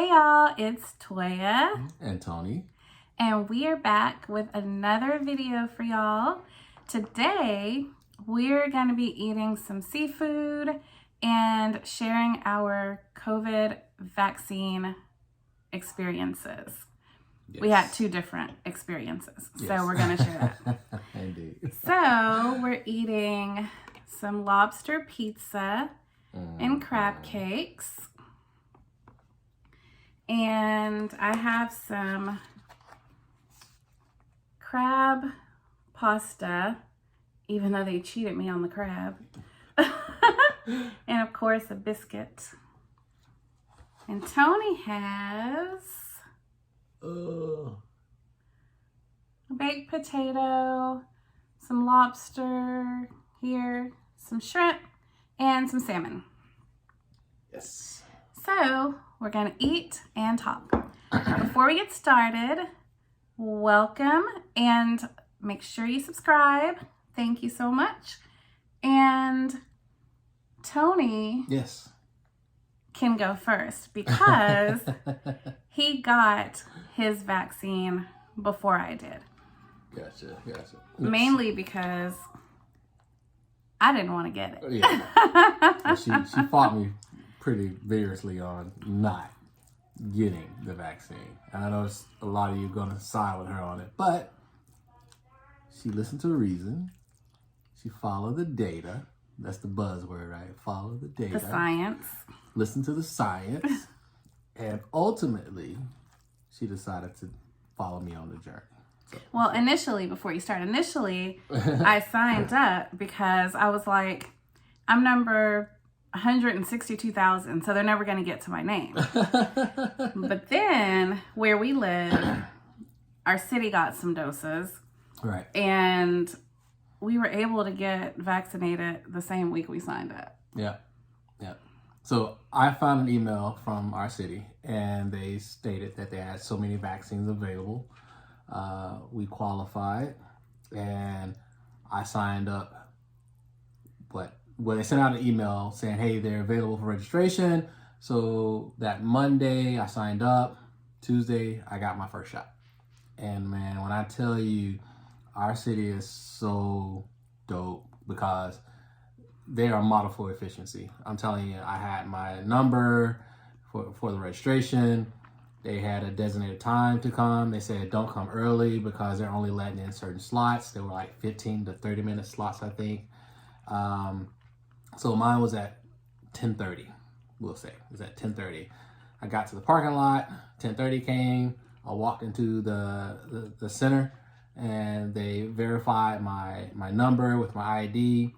Hey y'all, it's Toya and Tony, and we are back with another video for y'all. Today we're going to be eating some seafood and sharing our COVID vaccine experiences. Yes. We had two different experiences, so we're going to share that. Indeed. So we're eating some lobster pizza and crab cakes. And I have some crab pasta, even though they cheated me on the crab. And of course, a biscuit. And Tony has a baked potato, some lobster here, some shrimp, and some salmon. Yes. So we're gonna eat and talk. Before we get started, welcome and make sure you subscribe. Thank you so much. And Tony, yes, can go first because he got his vaccine before I did. Gotcha. Mainly because I didn't want to get it. Yeah. she fought me pretty vigorously on not getting the vaccine. And I know a lot of you are going to side with her on it, but she listened to reason. She followed the data. That's the buzzword, right? Follow the data. The science. Listen to the science. And ultimately, she decided to follow me on the journey. Well, initially, before you start, I signed up because I was like, I'm number 162,000, so they're never going to get to my name. But then, where we live, our city got some doses. Right. And we were able to get vaccinated the same week we signed up. Yeah. So I found an email from our city, and they stated that they had so many vaccines available. We qualified, and I signed up. But they sent out an email saying, hey, they're available for registration. So that Monday I signed up. Tuesday I got my first shot. And man, when I tell you, our city is so dope because they are a model for efficiency. I'm telling you, I had my number for the registration. They had a designated time to come. They said don't come early because they're only letting in certain slots. They were like 15 to 30 minute slots, I think. So mine was at 10:30, we'll say. It was at 10:30. I got to the parking lot, 10:30 came. I walked into the center, and they verified my number with my ID.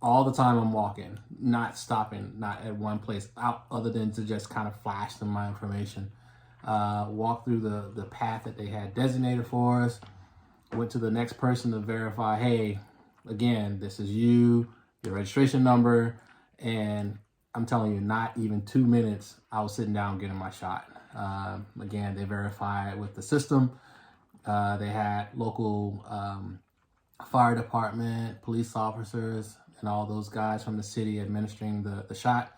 All the time I'm walking, not stopping, not at one place out other than to just kind of flash them my information. Walked through the path that they had designated for us. Went to the next person to verify, hey, again, this is you, your registration number. And I'm telling you, not even 2 minutes, I was sitting down getting my shot. Again, they verified with the system. They had local fire department, police officers, and all those guys from the city administering the shot.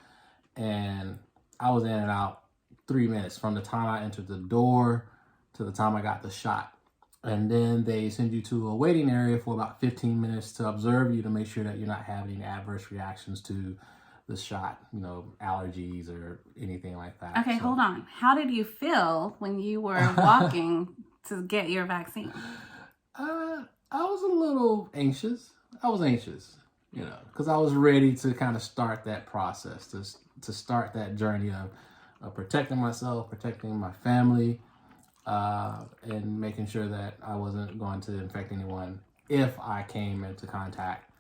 And I was in and out 3 minutes from the time I entered the door to the time I got the shot. And then they send you to a waiting area for about 15 minutes to observe you to make sure that you're not having any adverse reactions to the shot, allergies or anything like that. Okay, hold on. How did you feel when you were walking to get your vaccine? I was a little anxious. Because I was ready to kind of start that process, to start that journey of protecting myself, protecting my family, and making sure that I wasn't going to infect anyone if I came into contact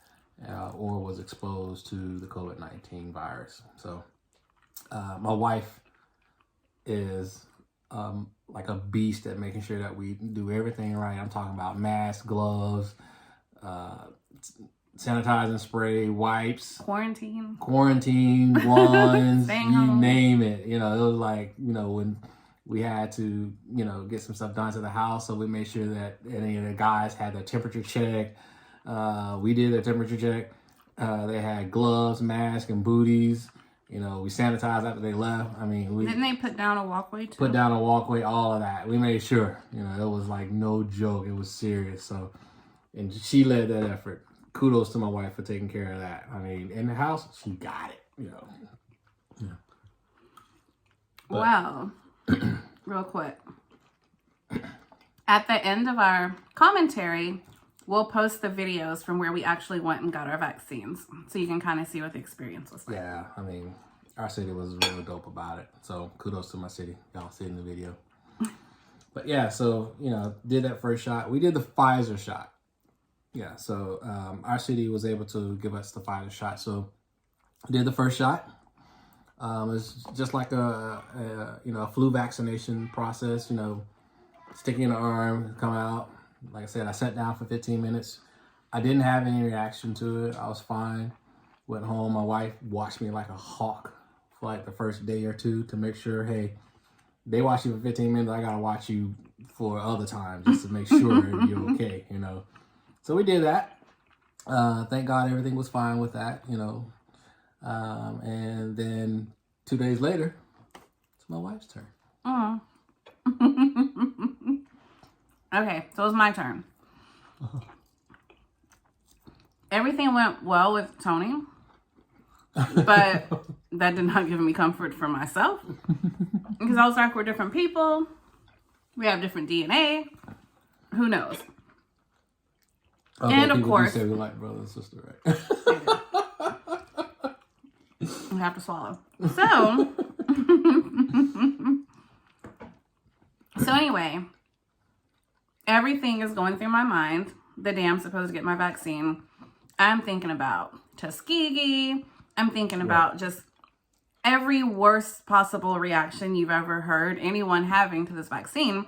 or was exposed to the COVID-19 virus. So my wife is like a beast at making sure that we do everything right. I'm talking about masks, gloves, sanitizing spray, wipes, quarantine ones, you name it. It was like, when we had to, get some stuff done to the house. So we made sure that any of the guys had their temperature check. We did their temperature check. They had gloves, masks, and booties. You know, we sanitized after they left. I mean, we didn't they put down a walkway too? Put down a walkway, all of that. We made sure. You know, it was like no joke. It was serious. So, and she led that effort. Kudos to my wife for taking care of that. I mean, in the house, she got it. You know. Yeah. But, well, real quick. At the end of our commentary, we'll post the videos from where we actually went and got our vaccines. So you can kind of see what the experience was like. Yeah, I mean, our city was really dope about it. So kudos to my city. Y'all see it in the video. But yeah, so, you know, did that first shot. We did the Pfizer shot. Yeah, so our city was able to give us the Pfizer shot. So did the first shot. It's just like a flu vaccination process, you know, sticking in the arm, come out. Like I said, I sat down for 15 minutes. I didn't have any reaction to it. I was fine. Went home. My wife watched me like a hawk for like the first day or two to make sure, hey, they watch you for 15 minutes. I got to watch you for other times just to make sure you're okay, you know. So we did that. Thank God everything was fine with that, you know. And then 2 days later, it's my wife's turn. Oh. Okay, so it was my turn. Everything went well with Tony, but that did not give me comfort for myself. Because I was like, we're different people. We have different DNA. Who knows? Okay, and of course, say we like brother and sister, right? You have to swallow. So, so anyway, everything is going through my mind. The day I'm supposed to get my vaccine, I'm thinking about Tuskegee. I'm thinking about just every worst possible reaction you've ever heard anyone having to this vaccine.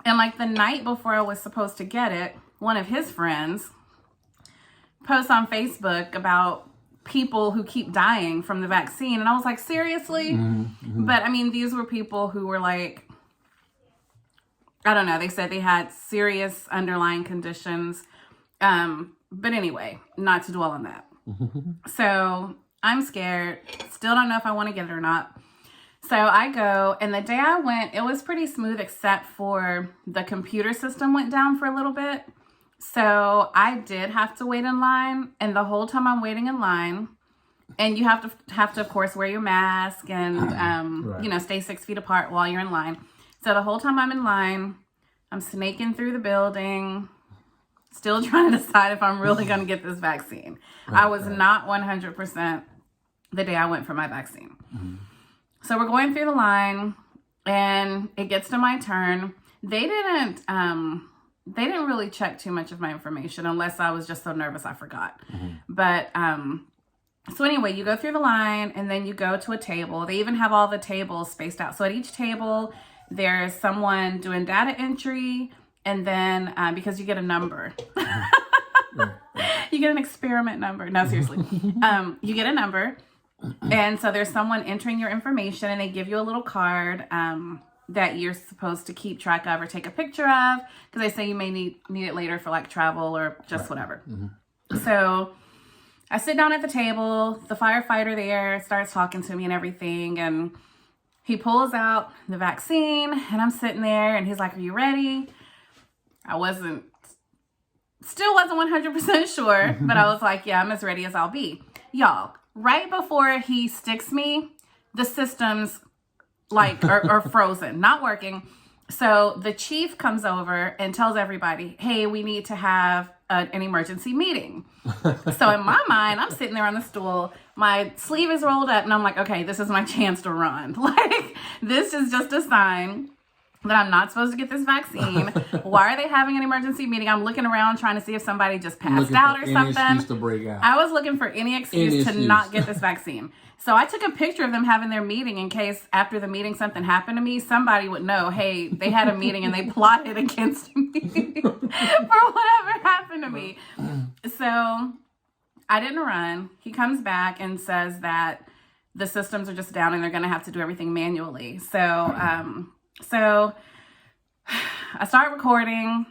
And like the night before I was supposed to get it, one of his friends posts on Facebook about people who keep dying from the vaccine. And I was like, seriously? Mm-hmm. But I mean, these were people who were like, I don't know. They said they had serious underlying conditions. But anyway, not to dwell on that. So I'm scared. Still don't know if I want to get it or not. So I go, and the day I went, it was pretty smooth except for the computer system went down for a little bit. So I did have to wait in line, and the whole time I'm waiting in line, and you have to of course wear your mask and right. Stay 6 feet apart while you're in line. So the whole time I'm in line, I'm snaking through the building, still trying to decide if I'm really going to get this vaccine. Right, I was not 100% the day I went for my vaccine. Mm-hmm. So we're going through the line, and it gets to my turn. They didn't really check too much of my information unless I was just so nervous I forgot. Mm-hmm. But so anyway, you go through the line, and then you go to a table. They even have all the tables spaced out. So at each table, there's someone doing data entry, and then because you get a number. You get an experiment number. No, seriously. You get a number. And so there's someone entering your information, and they give you a little card that you're supposed to keep track of or take a picture of, because they say you may need it later for like travel or just whatever. Mm-hmm. So I sit down at the table. The firefighter there starts talking to me and everything, and he pulls out the vaccine, and I'm sitting there, and he's like, "Are you ready?" I still wasn't 100% sure, but I was like, "Yeah, I'm as ready as I'll be." Y'all, right before he sticks me, the systems are frozen, not working. So the chief comes over and tells everybody, "Hey, we need to have an emergency meeting." So in my mind, I'm sitting there on the stool, my sleeve is rolled up, and I'm like, okay, this is my chance to run. Like, this is just a sign that I'm not supposed to get this vaccine. Why are they having an emergency meeting? I'm looking around trying to see if somebody just passed out or something. Excuse to break out. I was looking for any excuse to not get this vaccine. So I took a picture of them having their meeting in case after the meeting something happened to me, somebody would know, hey, they had a meeting and they plotted against me for whatever happened to me. So I didn't run. He comes back and says that the systems are just down and they're going to have to do everything manually. So I start recording.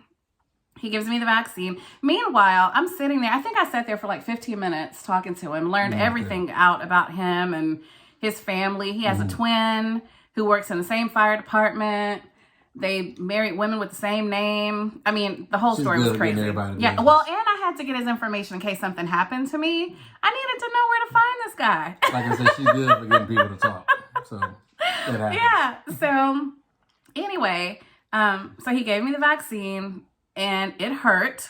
He gives me the vaccine. Meanwhile, I'm sitting there. I think I sat there for like 15 minutes talking to him, learned everything out about him and his family. He has a twin who works in the same fire department. They married women with the same name. I mean, the whole story was crazy. Yeah, well, and I had to get his information in case something happened to me. I needed to know where to find this guy. Like I said, she's good for getting people to talk. So, that happens. Yeah. So, anyway, so he gave me the vaccine, and it hurt.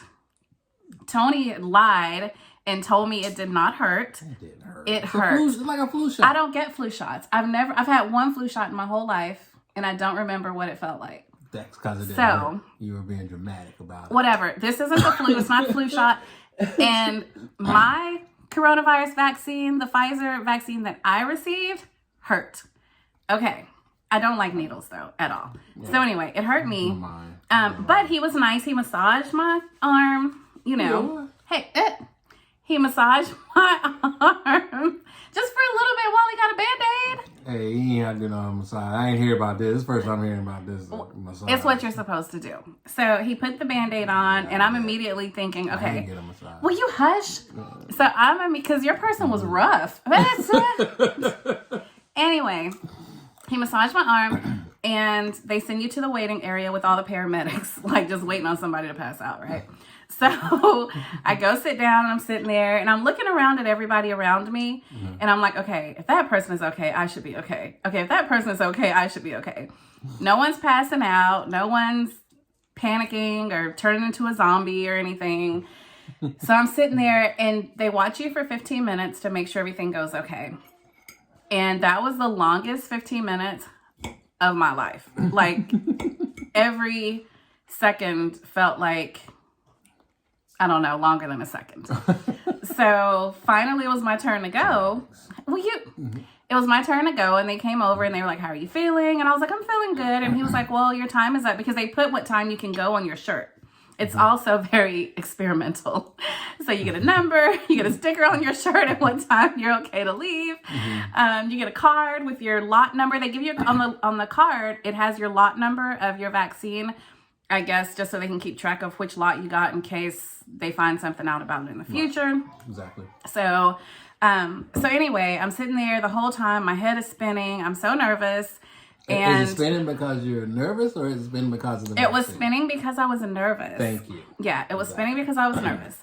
Tony lied and told me it did not hurt. It didn't hurt. It hurt. It's like a flu shot. I don't get flu shots. I've had one flu shot in my whole life, and I don't remember what it felt like. That's because it didn't hurt. You were being dramatic about it. Whatever. This isn't the flu. It's not a flu shot. And my coronavirus vaccine, the Pfizer vaccine that I received, hurt. Okay. I don't like needles, though, at all. Yeah. So anyway, it hurt me. But he was nice. He massaged my arm, you know. Yeah. Hey, he massaged my arm just for a little bit while he got a Band-Aid. Hey, he ain't had to do no massage. I ain't hear about this. This is the first time I'm hearing about this massage. It's what you're supposed to do. So he put the Band-Aid on, and I'm immediately thinking, okay, I didn't get a massage. Will you hush? So because your person was rough. Anyway, he massaged my arm, and they send you to the waiting area with all the paramedics, like just waiting on somebody to pass out, right? So I go sit down, and I'm sitting there, and I'm looking around at everybody around me, and I'm like, okay, if that person is okay, I should be okay. Okay, if that person is okay, I should be okay. No one's passing out. No one's panicking or turning into a zombie or anything. So I'm sitting there, and they watch you for 15 minutes to make sure everything goes okay. And that was the longest 15 minutes of my life. Like, every second felt like, I don't know, longer than a second. So finally it was my turn to go. It was my turn to go, and they came over and they were like, how are you feeling? And I was like, I'm feeling good. And he was like, well, your time is up, because they put what time you can go on your shirt. It's also very experimental. So you get a number, you get a sticker on your shirt at what time you're okay to leave. You get a card with your lot number. They give you on the card, it has your lot number of your vaccine, I guess, just so they can keep track of which lot you got in case they find something out about it in the future. Right. Exactly. So anyway, I'm sitting there the whole time. My head is spinning. I'm so nervous. And is it spinning because you're nervous, or is it spinning because of the vaccine? It was spinning because I was nervous. Thank you. Yeah, it was spinning because I was nervous.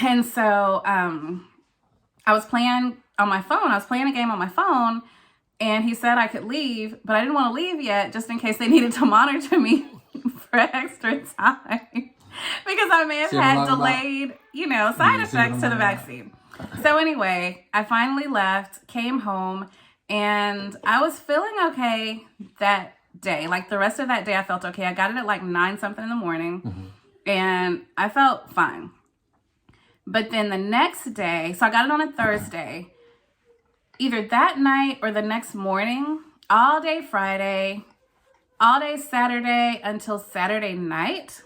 And so I was playing on my phone. I was playing a game on my phone, and he said I could leave, but I didn't want to leave yet just in case they needed to monitor me for extra time. Because I may have had delayed, side effects to the vaccine. So anyway, I finally left, came home, and I was feeling okay that day. Like, the rest of that day, I felt okay. I got it at like 9-something in the morning, and I felt fine. But then the next day, so I got it on a Thursday, either that night or the next morning, all day Friday, all day Saturday until Saturday night,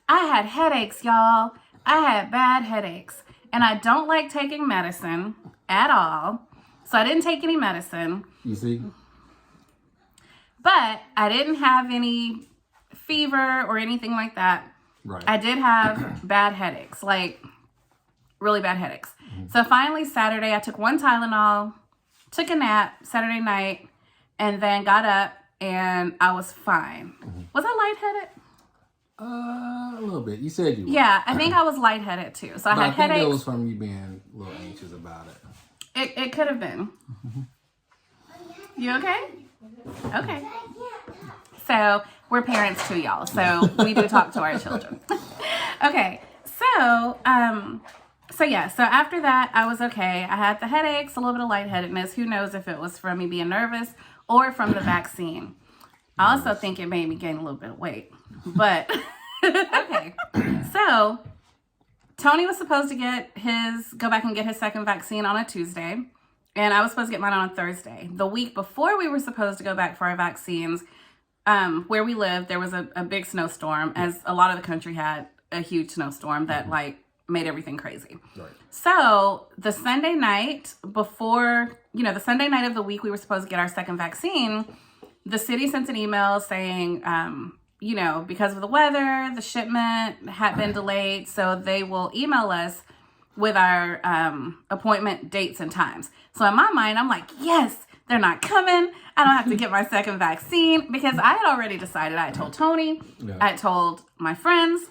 I had headaches, y'all. I had bad headaches. And I don't like taking medicine at all. So I didn't take any medicine. You see? But I didn't have any fever or anything like that. Right. I did have bad headaches, like really bad headaches. So finally Saturday, I took one Tylenol, took a nap Saturday night, and then got up and I was fine. Was I lightheaded? A little bit. You said you were. Yeah, I think I was lightheaded too. So I had headaches. I think it was from you being a little anxious about it. It could have been. You okay? Okay. So we're parents too, y'all. So we do talk to our children. Okay. So after that, I was okay. I had the headaches, a little bit of lightheadedness. Who knows if it was from me being nervous or from the vaccine. I also think it made me gain a little bit of weight. But, okay. So, Tony was supposed to go back and get his second vaccine on a Tuesday. And I was supposed to get mine on a Thursday. The week before we were supposed to go back for our vaccines, where we lived, there was a big snowstorm, as a lot of the country had a huge snowstorm that, made everything crazy. Right. So, the Sunday night before, the Sunday night of the week we were supposed to get our second vaccine, the city sent an email saying, you know, because of the weather, the shipment had been delayed. So they will email us with our appointment dates and times. So in my mind, I'm like, yes, they're not coming. I don't have to get my second vaccine, because I had already decided. I had told Tony, I had told my friends,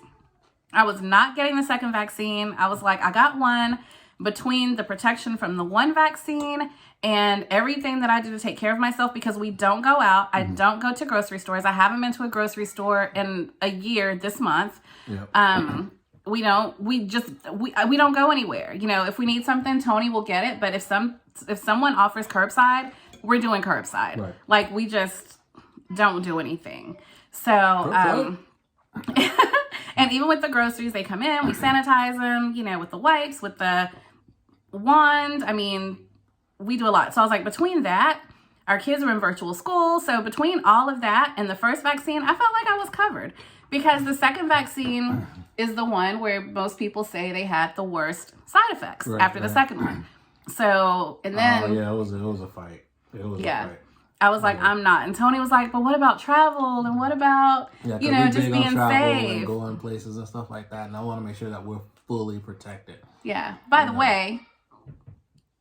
I was not getting the second vaccine. I was like, I got one. Between the protection from the one vaccine and everything that I do to take care of myself, because we don't go out. I don't go to grocery stores. I haven't been to a grocery store in a year this month. Yep. We don't go anywhere. You know, if we need something, Tony will get it. But if someone offers curbside, we're doing curbside. Right. Like, we just don't do anything. So, and even with the groceries, they come in, we sanitize them, you know, with the wipes, with the wand. I mean, we do a lot. So I was like, between that, our kids were in virtual school. So between all of that and the first vaccine, I felt like I was covered, because the second vaccine is the one where most people say they had the worst side effects after the second one. So, and then... Oh, yeah, it was a fight. It was a fight. I was like, I'm not. And Tony was like, but what about travel? And what about, you know, just being safe? And going places and stuff like that. And I want to make sure that we're fully protected. Yeah. By the way,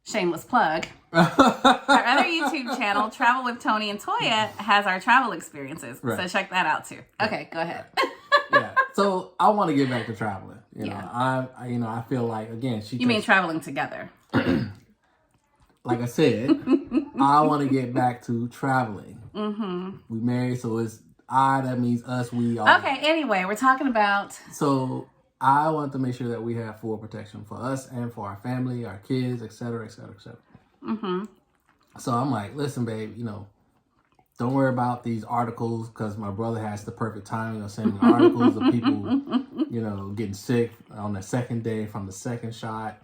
shameless plug. Our other YouTube channel, Travel with Tony and Toya, has our travel experiences. Right. So check that out too. Okay, go ahead. Yeah. So I want to get back to traveling. You know, I feel like, again, You mean traveling together? Like I said, I want to get back to traveling. Mm-hmm. We married, so it's I. That means us. We all. Okay. Anyway, we're talking about. So I want to make sure that we have full protection for us and for our family, our kids, et cetera, et cetera, et cetera. Mm-hmm. So I'm like, listen, babe. You know, don't worry about these articles, because my brother has the perfect timing of sending articles of people, you know, getting sick on the second day from the second shot.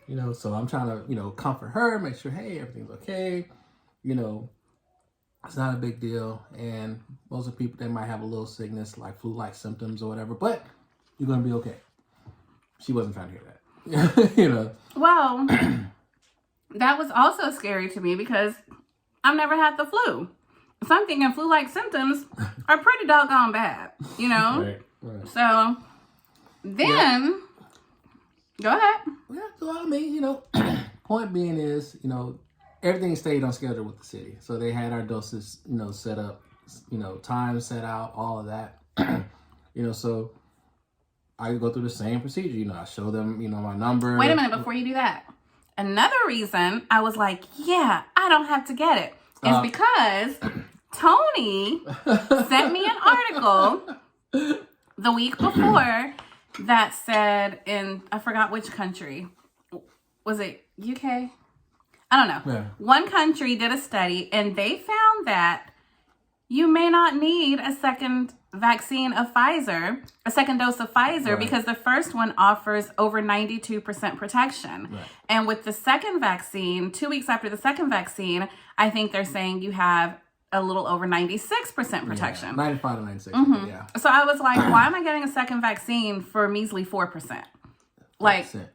You know, so I'm trying to, you know, comfort her, make sure, hey, everything's okay. You know, it's not a big deal. And most of the people, they might have a little sickness, like flu-like symptoms or whatever, but you're going to be okay. She wasn't trying to hear that. You know. Well, that was also scary to me, because I've never had the flu. So I'm thinking flu-like symptoms are pretty doggone bad, you know? Right. So then... Go ahead. Yeah, so I mean, you know, point being is, you know, everything stayed on schedule with the city. So they had our doses, you know, set up, you know, time set out, all of that. You know, so I go through the same procedure. You know, I show them, you know, my number. Wait a minute before you do that. Another reason I was like, yeah, I don't have to get it is because Tony sent me an article the week before that said in, I forgot which country. Was it UK? I don't know. Yeah. One country did a study, and they found that you may not need a second vaccine of Pfizer, a second dose of Pfizer, because the first one offers over 92% protection. Right. And with the second vaccine, 2 weeks after the second vaccine, I think they're saying you have a little over 96% protection. Yeah, 95 to 96, mm-hmm. Yeah. So I was like, why am I getting a second vaccine for measly 4%? Like, it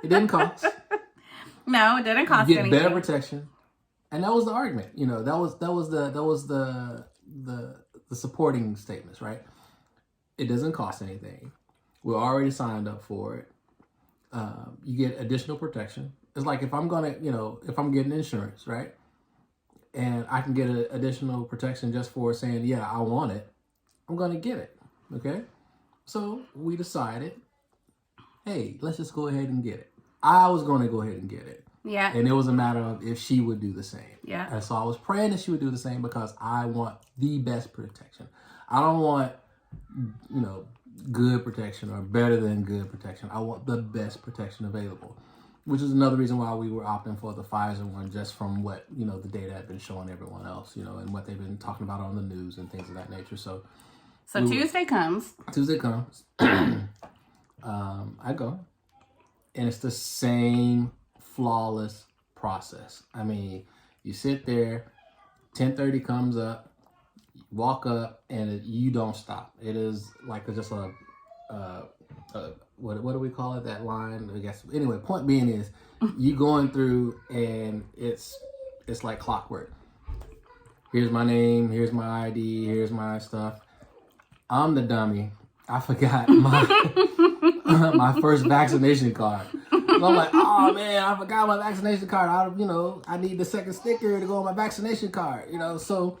didn't cost. No, it didn't cost anything. You get better protection. And that was the argument. You know, that was the supporting statements, right? It doesn't cost anything. We're already signed up for it. You get additional protection. It's like if I'm getting insurance, right? And I can get an additional protection just for saying, yeah, I want it, I'm going to get it, okay? So we decided, hey, let's just go ahead and get it. I was going to go ahead and get it. Yeah. And it was a matter of if she would do the same. Yeah. And so I was praying that she would do the same, because I want the best protection. I don't want, you know, good protection or better than good protection. I want the best protection available. Which is another reason why we were opting for the Pfizer one, just from what, you know, the data had been showing everyone else, you know, and what they've been talking about on the news and things of that nature. So Tuesday comes. I go. And it's the same flawless process. I mean, you sit there, 10:30 comes up, you walk up, and you don't stop. It is like just a what do we call it? That line, I guess. Anyway, point being is, you going through, and it's like clockwork. here's my name, here's my ID, here's my stuff. I'm the dummy. I forgot my my first vaccination card. So I'm like, oh man, I forgot my vaccination card. I need the second sticker to go on my vaccination card. So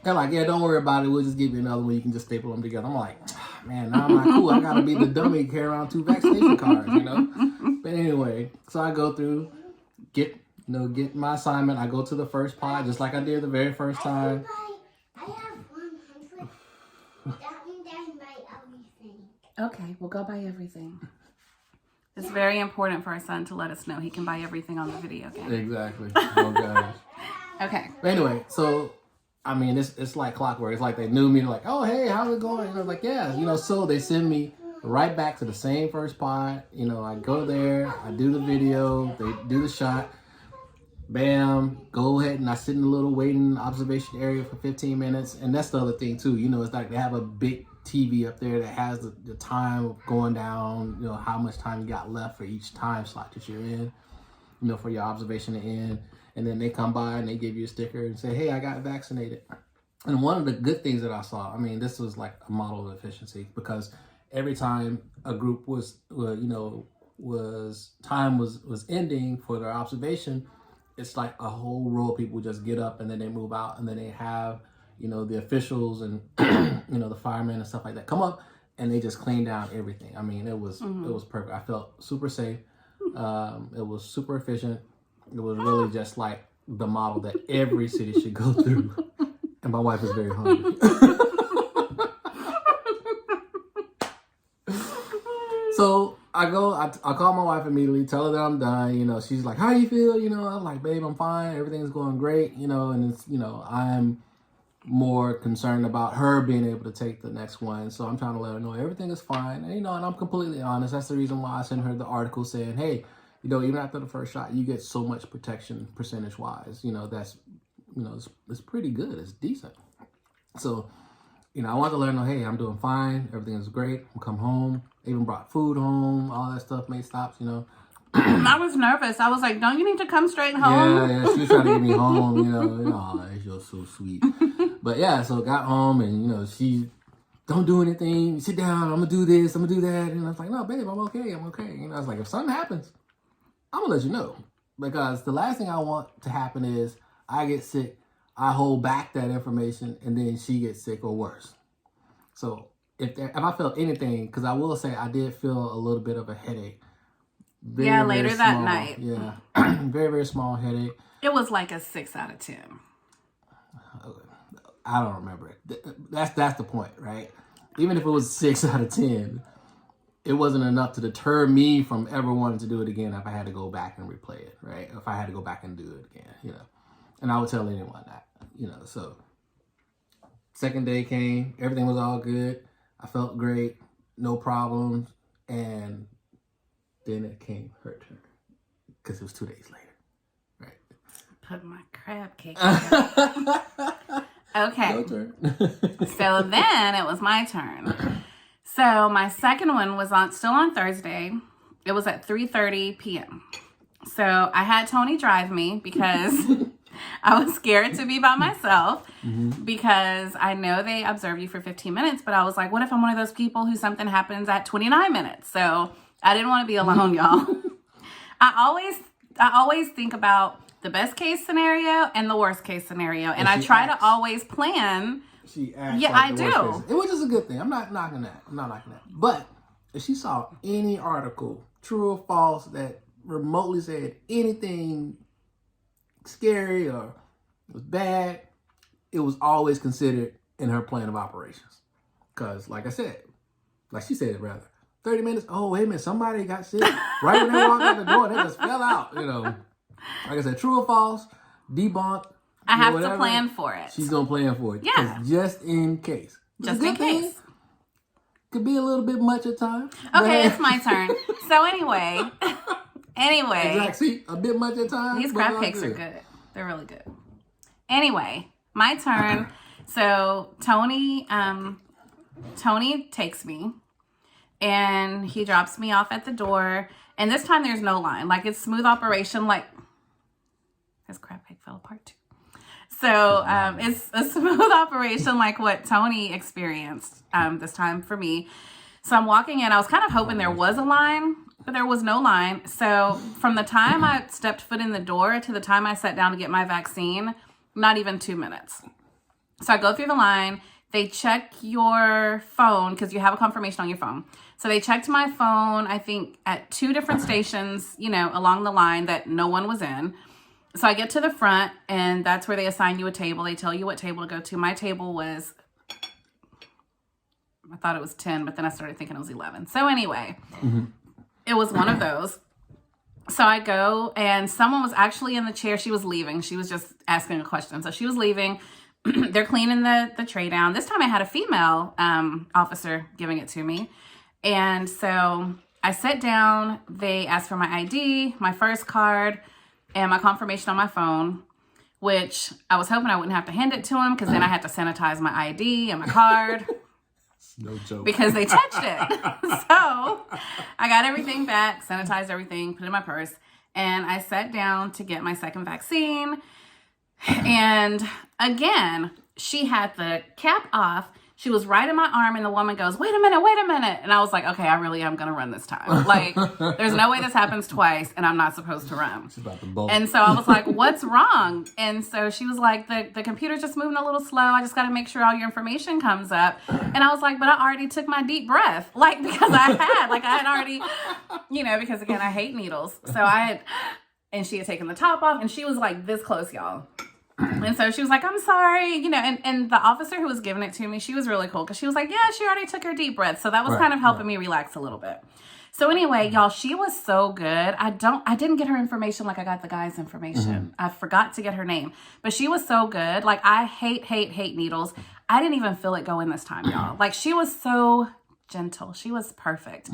they're like, yeah, don't worry about it. We'll just give you another one. You can just staple them together. I'm like, man, now I'm not cool. I gotta be the dummy, carry around 2 vaccination cards. But anyway, so I go through, get my assignment. I go to the first pod just like I did the very first time. I have 100. That means I can buy everything. Okay, we'll go buy everything. It's very important for our son to let us know he can buy everything on the video game. Exactly. Oh gosh. Okay. But anyway, so I mean, it's like clockwork. It's like they knew me. They're like, oh hey, how's it going? And I was like, yeah. So they send me right back to the same first pod. I go there, I do the video, they do the shot. Bam, go ahead, and I sit in a little waiting observation area for 15 minutes. And that's the other thing too. It's like they have a big TV up there that has the time of going down, how much time you got left for each time slot that you're in, for your observation to end. And then they come by and they give you a sticker and say, hey, I got vaccinated. And one of the good things that I saw, I mean, this was like a model of efficiency, because every time a group was ending for their observation, it's like a whole row of people just get up and then they move out, and then they have, the officials and, the firemen and stuff like that come up, and they just clean down everything. I mean, it was perfect. I felt super safe. It was super efficient. It was really just like the model that every city should go through. And my wife is very hungry. So I call my wife immediately, tell her that I'm done. She's like, how you feel? I'm like, babe, I'm fine. Everything's going great. And it's, I'm more concerned about her being able to take the next one. So I'm trying to let her know everything is fine. And, and I'm completely honest. That's the reason why I sent her the article saying, hey, even after the first shot, you get so much protection percentage-wise. That's, it's pretty good. It's decent. So, I want to let her know, hey, I'm doing fine. Everything is great. I'm come home. I even brought food home. All that stuff made stops, I was nervous. I was like, don't you need to come straight home? Yeah. She was trying to get me home, Oh, you're so sweet. But yeah, so got home and, she, don't do anything. Sit down. I'm going to do this. I'm going to do that. And I was like, no, babe, I'm okay. I was like, if something happens, I'm going to let you know. Because the last thing I want to happen is I get sick, I hold back that information, and then she gets sick or worse. So if I felt anything, because I will say I did feel a little bit of a headache. Later that night. Yeah. Very, very small headache. It was like a 6 out of 10. I don't remember it. That's the point, right? Even if it was 6 out of 10, it wasn't enough to deter me from ever wanting to do it again if I had to go back and replay it, right? If I had to go back and do it again, And I would tell anyone that, So second day came, everything was all good. I felt great, no problems. And then it came her turn, because it was 2 days later, right? Put my crab cake together. Okay. Your turn. So then it was my turn. So my second one was still on Thursday. It was at 3:30 p.m. So I had Tony drive me because I was scared to be by myself, because I know they observe you for 15 minutes, but I was like, what if I'm one of those people who something happens at 29 minutes? So I didn't want to be alone, y'all. I always think about the best case scenario and the worst case scenario. And I try to always plan. She acts Yeah, like I the worst do. Which is a good thing. I'm not knocking that. But if she saw any article, true or false, that remotely said anything scary or was bad, it was always considered in her plan of operations. Because, like she said it rather, 30 minutes, oh, wait a minute, somebody got sick. Right when they walked out the door, they just fell out, Like I said, true or false, debunk. I have to plan for it. She's going to plan for it. Yeah. Just in case. Just in case. Could be a little bit much at times. Okay, it's my turn. So anyway. Exactly. See, a bit much at times. These crab cakes are good. They're really good. Anyway, my turn. So Tony takes me and he drops me off at the door. And this time there's no line. Like, it's smooth operation. Like, his crab cake fell apart too. So it's a smooth operation like what Tony experienced this time for me. So I'm walking in. I was kind of hoping there was a line, but there was no line. So from the time I stepped foot in the door to the time I sat down to get my vaccine, not even 2 minutes. So I go through the line. They check your phone because you have a confirmation on your phone. So they checked my phone, I think, at 2 different stations, along the line that no one was in. So I get to the front, and that's where they assign you a table. They tell you what table to go to. My table was, I thought it was 10, but then I started thinking it was 11. So anyway, It was one of those. So I go, and someone was actually in the chair. She was leaving. She was just asking a question. So she was leaving. They're cleaning the tray down. This time I had a female officer giving it to me. And so I sat down. They asked for my ID, my first card, and my confirmation on my phone, which I was hoping I wouldn't have to hand it to him because then I had to sanitize my ID and my card. No joke. Because they touched it. So I got everything back, sanitized everything, put it in my purse, and I sat down to get my second vaccine. And again, she had the cap off. She was right in my arm, and the woman goes, wait a minute. And I was like, okay, I really am going to run this time. Like, there's no way this happens twice, and I'm not supposed to run. She's about to bolt. And so I was like, what's wrong? And so she was like, the computer's just moving a little slow. I just got to make sure all your information comes up. And I was like, but I already took my deep breath. Like, because I had already, because again, I hate needles. So and she had taken the top off, and she was like this close, y'all. And so she was like, I'm sorry, and the officer who was giving it to me, she was really cool because she was like, yeah, she already took her deep breath. So that was kind of helping me relax a little bit. So anyway, y'all, she was so good. I didn't get her information like I got the guy's information. I forgot to get her name, but she was so good. Like, I hate needles. I didn't even feel it go in this time, y'all. Like, she was so gentle. She was perfect.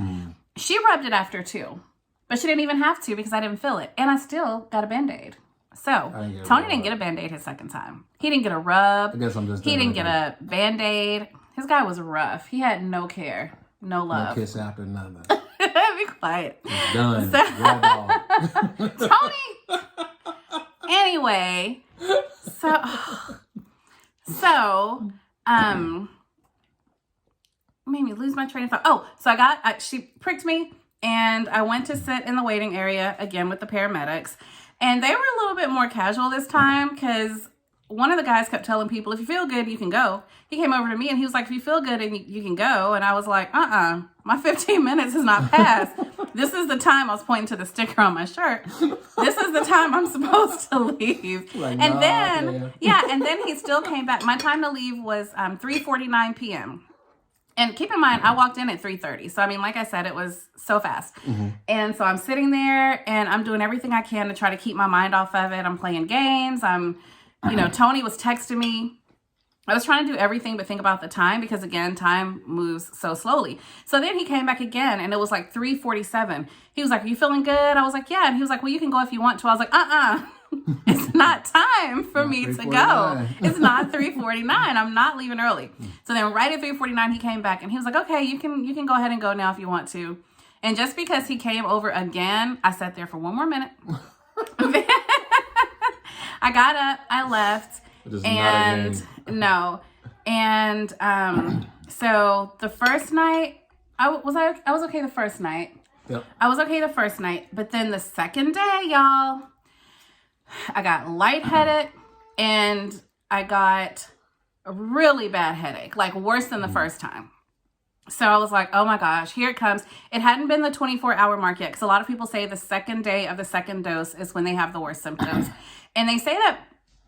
She rubbed it after too, but she didn't even have to because I didn't feel it. And I still got a Band-Aid. So, Tony didn't get a Band-Aid his second time. He didn't get a rub. I guess I'm just he didn't get a Band-Aid. His guy was rough. He had no care, no love. No kiss after nothing. Be quiet. It's done. Tony! Anyway, so, made me lose my train of thought. Oh, so she pricked me, and I went to sit in the waiting area again with the paramedics. And they were a little bit more casual this time because one of the guys kept telling people, if you feel good, you can go. He came over to me and he was like, if you feel good, and you can go. And I was like, my 15 minutes is not passed. This is the time. I was pointing to the sticker on my shirt. This is the time I'm supposed to leave. Like, and then he still came back. My time to leave was 3:49 p.m. And keep in mind, I walked in at 3:30. So, like I said, it was so fast. And so I'm sitting there and I'm doing everything I can to try to keep my mind off of it. I'm playing games. Tony was texting me. I was trying to do everything but think about the time because, again, time moves so slowly. So then he came back again and it was like 3:47. He was like, are you feeling good? I was like, yeah. And he was like, well, you can go if you want to. I was like, It's not time for me to go. It's not 3:49. I'm not leaving early. So then right at 3:49, he came back and he was like, okay, you can go ahead and go now if you want to. And just because he came over again, I sat there for one more minute. I got up, I left, so the first night, I was okay the first night. Yep. I was okay the first night, but then the second day, y'all, I got lightheaded and I got a really bad headache, like worse than the first time. So I was like, oh my gosh, here it comes. It hadn't been the 24-hour mark yet because a lot of people say the second day of the second dose is when they have the worst symptoms. And they say that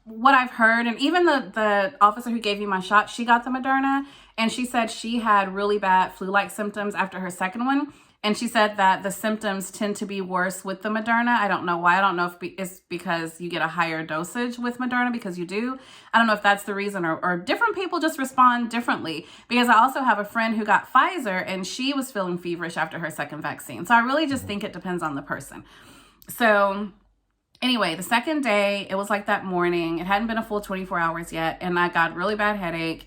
what I've heard, and even the officer who gave me my shot, she got the Moderna, and she said she had really bad flu-like symptoms after her second one. And she said that the symptoms tend to be worse with the Moderna. I don't know why. I don't know if it's because you get a higher dosage with Moderna, because you do. I don't know if that's the reason, or different people just respond differently. Because I also have a friend who got Pfizer and she was feeling feverish after her second vaccine. So I really just think it depends on the person. So anyway, the second day, it was like that morning. It hadn't been a full 24 hours yet. And I got really bad headache.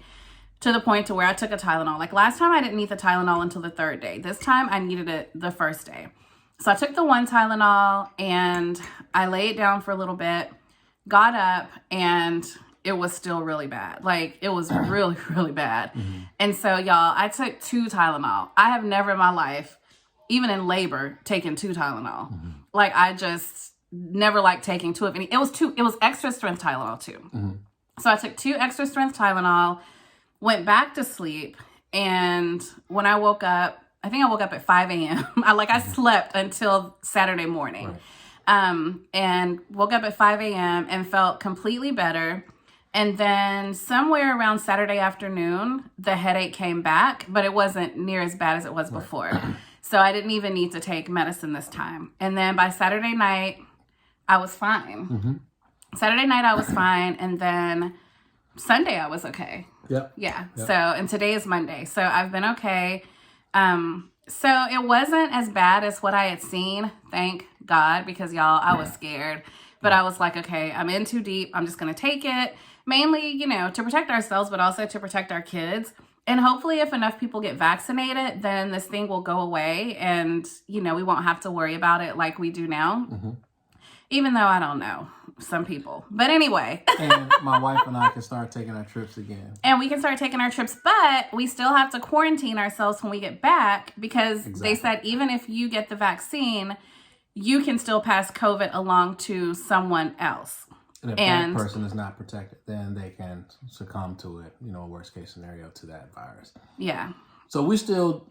To the point to where I took a Tylenol. Like last time I didn't need the Tylenol until the third day. This time I needed it the first day. So I took the one Tylenol and I laid down for a little bit, got up, and it was still really bad. Like, it was really, really bad. And so, y'all, I took 2 Tylenol. I have never in my life, even in labor, taken 2 Tylenol. Like, I just never liked taking 2 of any. It was extra strength Tylenol too. So I took 2 extra strength Tylenol, went back to sleep, and when I woke up, I think I woke up at 5 a.m. I slept until Saturday morning. And woke up at 5 a.m. and felt completely better. And then somewhere around Saturday afternoon, the headache came back, but it wasn't near as bad as it was before. So I didn't even need to take medicine this time. And then by Saturday night, I was fine. Saturday night, I was fine. And then Sunday, I was okay. Yeah. So, and today is Monday. So I've been okay. So it wasn't as bad as what I had seen. Thank God, because y'all, I was scared. But I was like, okay, I'm in too deep. I'm just going to take it. Mainly, you know, to protect ourselves, but also to protect our kids. And hopefully if enough people get vaccinated, then this thing will go away and, you know, we won't have to worry about it like we do now. Even though I don't know some people. But anyway. And my wife and I can start taking our trips again. And we can start taking our trips, but we still have to quarantine ourselves when we get back because they said even if you get the vaccine, you can still pass COVID along to someone else. And if that person is not protected, then they can succumb to it, you know, worst case scenario to that virus. Yeah. So we're still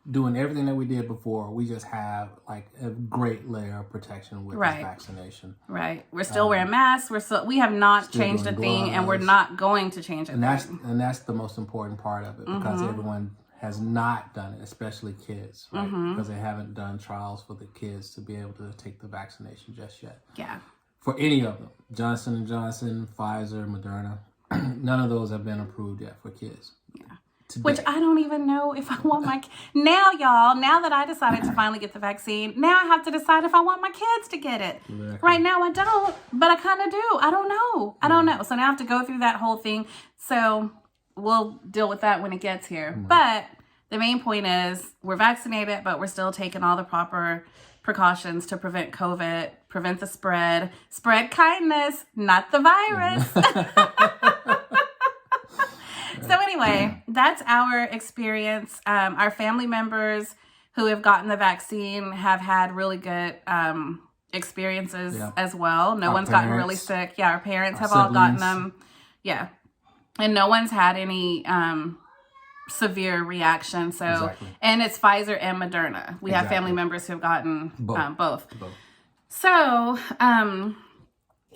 doing everything that we did before. We just have like a great layer of protection with this vaccination. Right. We're still wearing masks. We have not changed a thing, and we're not going to change a thing. And that's the most important part of it, because everyone has not done it, especially kids, right? Because they haven't done trials for the kids to be able to take the vaccination just yet. Yeah. For any of them, Johnson & Johnson, Pfizer, Moderna, none of those have been approved yet for kids. Yeah. Today. Which I don't even know if I want my... Now, y'all, now that I decided to finally get the vaccine, now I have to decide if I want my kids to get it. Exactly. Right now I don't, but I kind of do. I don't know. I don't know. So now I have to go through that whole thing. So we'll deal with that when it gets here. But the main point is we're vaccinated, but we're still taking all the proper precautions to prevent COVID, prevent the spread kindness, not the virus. So anyway, that's our experience. Our family members who have gotten the vaccine have had really good experiences as well. No one's gotten really sick. Yeah, our parents have all gotten them. Yeah. And no one's had any severe reaction. So, and it's Pfizer and Moderna. We have family members who have gotten both. So,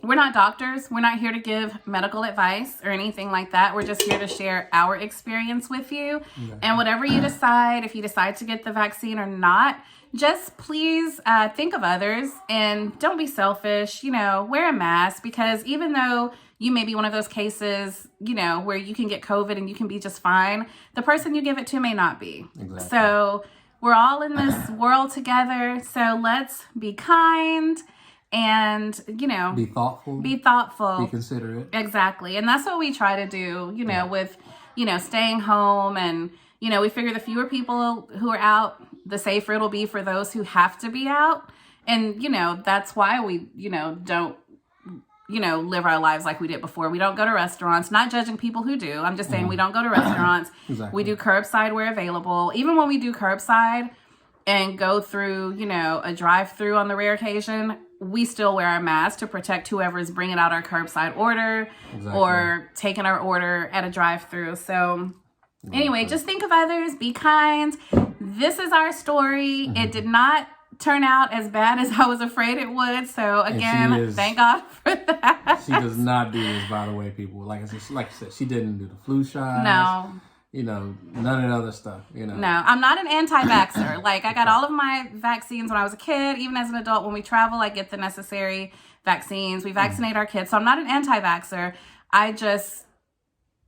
we're not doctors. We're not here to give medical advice or anything like that. We're just here to share our experience with you. And whatever you decide, if you decide to get the vaccine or not, just please think of others and don't be selfish. You know, wear a mask, because even though you may be one of those cases, you know, where you can get COVID and you can be just fine, the person you give it to may not be. So we're all in this world together. So let's be kind. And, you know, be thoughtful, be considerate. Exactly. And that's what we try to do, you know, with, you know, staying home. And, you know, we figure the fewer people who are out, the safer it'll be for those who have to be out. And, you know, that's why we, you know, don't, you know, live our lives like we did before. We don't go to restaurants, not judging people who do. I'm just saying we don't go to restaurants. We do curbside where available. Even when we do curbside and go through, you know, a drive-through on the rare occasion, we still wear our mask to protect whoever is bringing out our curbside order or taking our order at a drive-through. So anyway, just think of others, be kind. This is our story. It did not turn out as bad as I was afraid it would. So again, thank God for that. She does not do this, by the way, people. Like I said, she didn't do the flu shot. No. You know, none of the other stuff, you know. No, I'm not an anti-vaxxer. Like, I got all of my vaccines when I was a kid. Even as an adult, when we travel, I get the necessary vaccines. We vaccinate our kids. So I'm not an anti-vaxxer. I just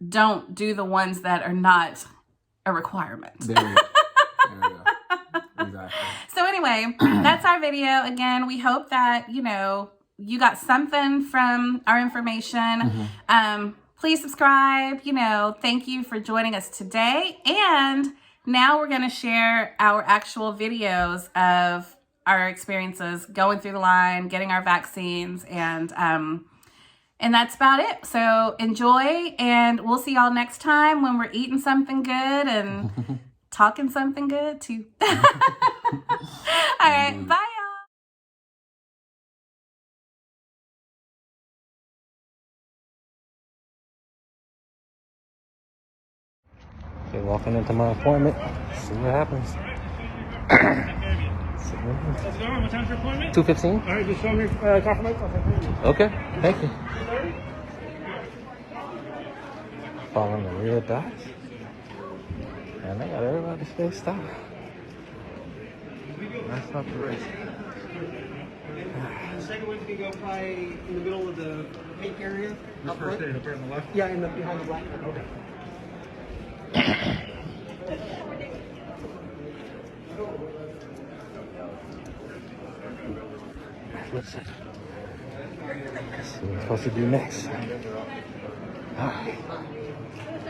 don't do the ones that are not a requirement. There we go. Exactly. So anyway, that's our video. Again, we hope that, you know, you got something from our information. Please subscribe. You know, thank you for joining us today. And now we're going to share our actual videos of our experiences going through the line, getting our vaccines, and And that's about it. So enjoy, and we'll see y'all next time when we're eating something good and talking something good too. All right, bye y'all. Okay, walking into my appointment. See what happens. What time's your appointment? 2:15. All right, just show me confirmation. Okay, thank you. Following the real dots. And they got everybody spaced out. That's not the race. The second one's gonna go probably in the middle of the pink area. This first day, up there on the left? Yeah, behind the black one. Okay. Let's see what I'm supposed to do next. Ah,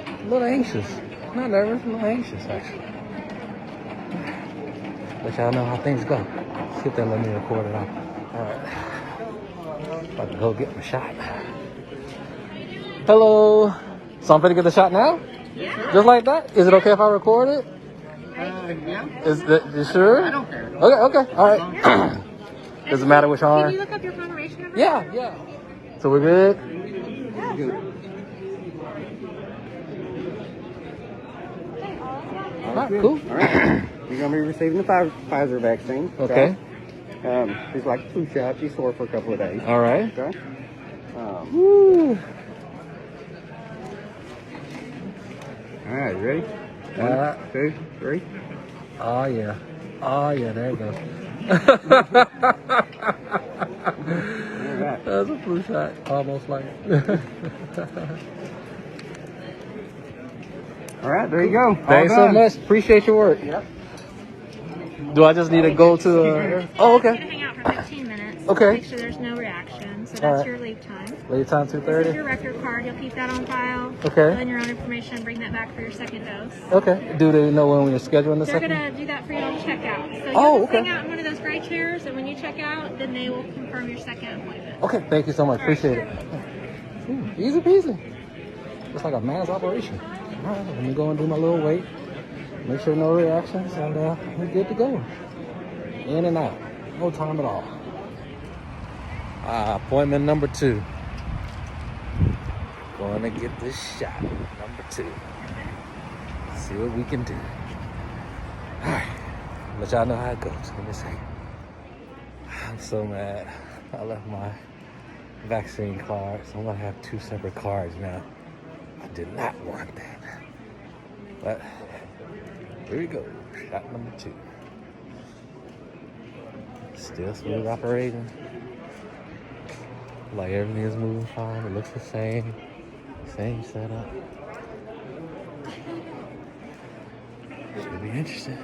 a little anxious. Not nervous, a little anxious actually. Let y'all know how things go. See if they'll let me record it out. Alright. About to go get my shot. Hello. So I'm gonna get the shot now? Yeah. Just like that? Is it okay if I record it? Yeah. Is that you sure? I don't care. Okay, alright. Does it matter which arm? Can you look up your confirmation number? Yeah. So we're good? Good. All right, cool. All right. You're going to be receiving the Pfizer vaccine. Okay. It's like a flu shot. You sore for a couple of days. All right. Okay. Woo. All right, you ready? 1, 2, 3. Oh, yeah. There you go. Right. That's a flu shot. Almost like it. All right, there you go. Thanks so much. Appreciate your work. Yep. Do I just need to go to Oh, You okay. to hang out for 15 minutes. Okay. Make sure there's no reaction. So All that's right. your leave time. Leave time This is 2:30? your record card. You'll keep that on file. Okay. Fill in your own information. Bring that back for your second dose. Okay. Do they know when we're scheduling the They're second? going to do that for you on checkout. So Oh, you'll just okay. hang out in one of those gray chairs, and when you check out, then they will confirm your second appointment. Okay. Thank you so much. All right, Appreciate it. Easy peasy. It's like a mass operation. All right. Let me go and do my little wait. Make sure no reactions, and we're good to go. In and out. No time at all. Appointment number 2. Going to get this shot. Number 2. See what we can do. Alright. Let y'all know how it goes. Give me a second. I'm so mad. I left my vaccine card, so I'm going to have 2 separate cards now. I did not want that. But here we go. Shot number 2. Still smooth operating. Like everything is moving fine. It looks the same. Same setup. Should be interesting.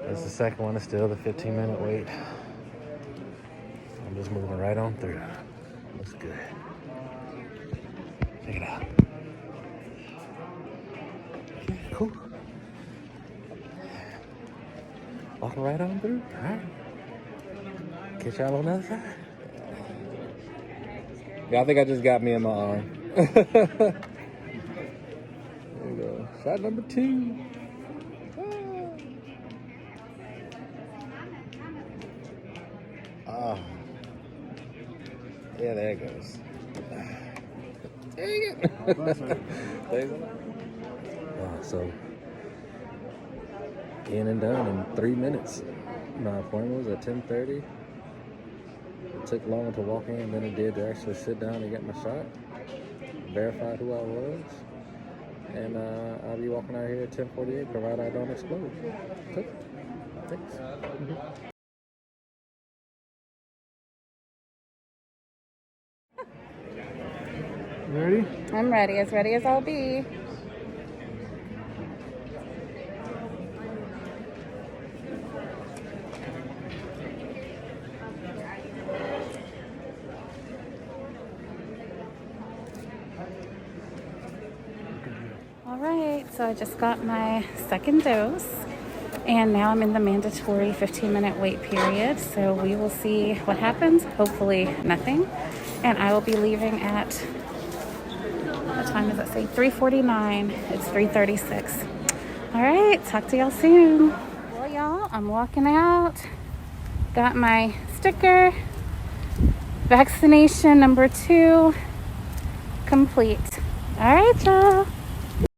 This is the second one. It's still the 15-minute wait. I'm just moving right on through. Looks good. Check it out. Okay, cool. Walking right on through. All right. Catch y'all on the other side. Yeah, I think I just got me in my arm. There you go. Shot number 2. Oh. Yeah, there it goes. Dang it. So, in and done in 3 minutes. My appointment was at 10:30. It took longer to walk in than it did to actually sit down and get my shot. Verified who I was. And I'll be walking out here at 10:48, provided I don't explode. Cool. Thanks. You ready? I'm ready as I'll be. All right, so I just got my second dose, and now I'm in the mandatory 15-minute wait period. So we will see what happens. Hopefully nothing. And I will be leaving at, what time does it say? 3:49. It's 3:36. All right, talk to y'all soon. Well, y'all, I'm walking out. Got my sticker. Vaccination number 2 complete. All right, y'all.